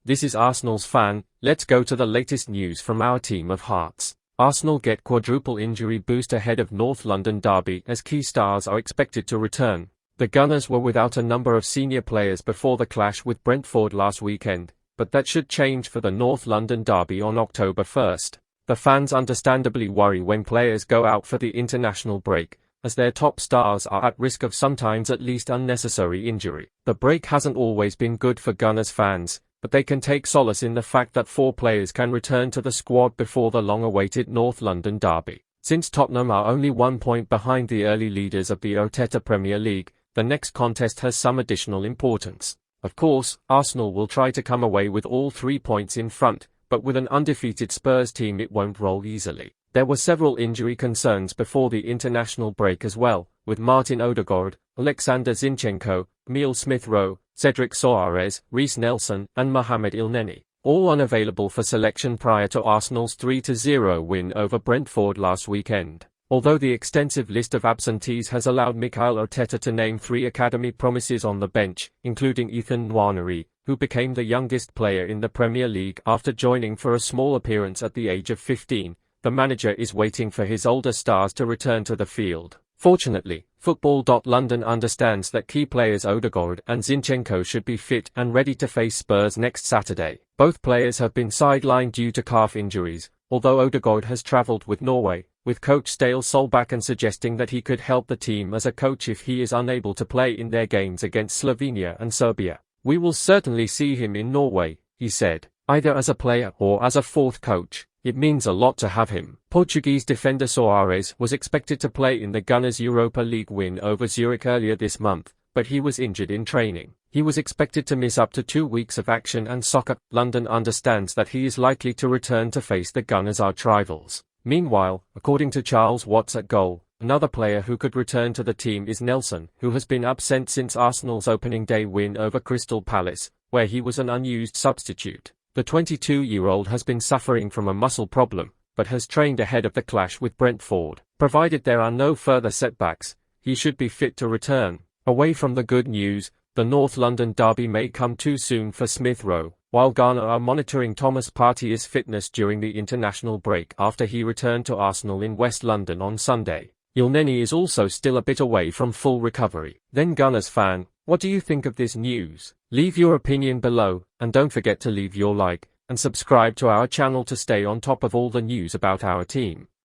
this is Arsenal's fan. Let's go to the latest news from our team of hearts. Arsenal get quadruple injury boost ahead of North London derby as key stars are expected to return. The Gunners were without a number of senior players before the clash with Brentford last weekend, but that should change for the North London derby on October 1st. The fans understandably worry when players go out for the international break, as their top stars are at risk of sometimes at least unnecessary injury. The break hasn't always been good for Gunners fans, but they can take solace in the fact that 4 players can return to the squad before the long-awaited North London derby. Since Tottenham are only 1 point behind the early leaders of the Arteta Premier League, the next contest has some additional importance. Of course, Arsenal will try to come away with all 3 points in front, but with an undefeated Spurs team it won't roll easily. There were several injury concerns before the international break as well, with Martin Odegaard, Alexander Zinchenko, Emile Smith-Rowe, Cedric Soares, Reiss Nelson, and Mohamed Elneny, all unavailable for selection prior to Arsenal's 3-0 win over Brentford last weekend. Although the extensive list of absentees has allowed Mikel Arteta to name 3 academy promises on the bench, including Ethan Nwaneri, who became the youngest player in the Premier League after joining for a small appearance at the age of 15, the manager is waiting for his older stars to return to the field. Fortunately, Football.London understands that key players Odegaard and Zinchenko should be fit and ready to face Spurs next Saturday. Both players have been sidelined due to calf injuries, although Odegaard has travelled with Norway, with coach Ståle Solbakken suggesting that he could help the team as a coach if he is unable to play in their games against Slovenia and Serbia. "We will certainly see him in Norway," he said, "either as a player or as a 4th coach. It means a lot to have him." Portuguese defender Soares was expected to play in the Gunners' Europa League win over Zurich earlier this month, but he was injured in training. He was expected to miss up to 2 weeks of action, and Soccer.London understands that he is likely to return to face the Gunners' arch-rivals. Meanwhile, according to Charles Watts at goal, another player who could return to the team is Nelson, who has been absent since Arsenal's opening day win over Crystal Palace, where he was an unused substitute. The 22-year-old has been suffering from a muscle problem, but has trained ahead of the clash with Brentford. Provided there are no further setbacks, he should be fit to return. Away from the good news, the North London derby may come too soon for Smith-Rowe, while Ghana are monitoring Thomas Partey's fitness during the international break after he returned to Arsenal in West London on Sunday. Elneny is also still a bit away from full recovery. Then Gunners fan, what do you think of this news? Leave your opinion below, and don't forget to leave your like and subscribe to our channel to stay on top of all the news about our team.